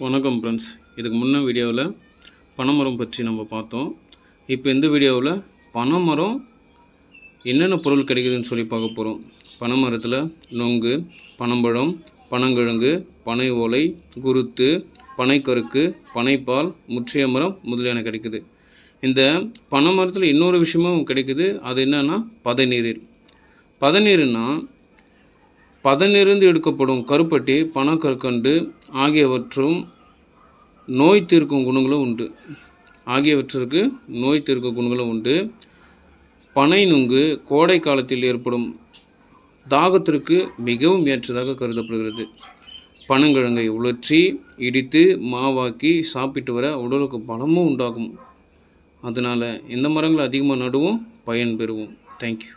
வணக்கம் ஃப்ரெண்ட்ஸ். இதுக்கு முன்ன வீடியோவில் பனைமரம் பற்றி நம்ம பார்த்தோம். இப்போ இந்த வீடியோவில் பனைமரம் என்னென்ன பொருள் கிடைக்குதுன்னு சொல்லி பார்க்க போகிறோம். பனைமரத்தில் நொங்கு, பனம்பழம், பனங்கிழங்கு, பனை ஓலை, குருத்து, பனைக்கருக்கு, பனைப்பால், முற்றிய மரம் முதலியன கிடைக்குது. இந்த பனைமரத்தில் இன்னொரு விஷயமும் கிடைக்குது. அது என்னன்னா பதநீர். பதநீர்னா பதனிலிருந்து எடுக்கப்படும் கருப்பட்டி, பனக்கற்கண்டு ஆகியவற்றும் நோய் தீர்க்கும் குணங்களும் உண்டு. பனை நுங்கு கோடை காலத்தில் ஏற்படும் தாகத்திற்கு மிகவும் ஏற்றதாக கருதப்படுகிறது. பனங்கிழங்கை உலர்த்தி இடித்து மாவாக்கி சாப்பிட்டு வர உடலுக்கு பலமும் உண்டாகும். அதனால் இந்த மரங்களை அதிகமாக நடுவோம், பயன் பெறுவோம். தேங்க்யூ.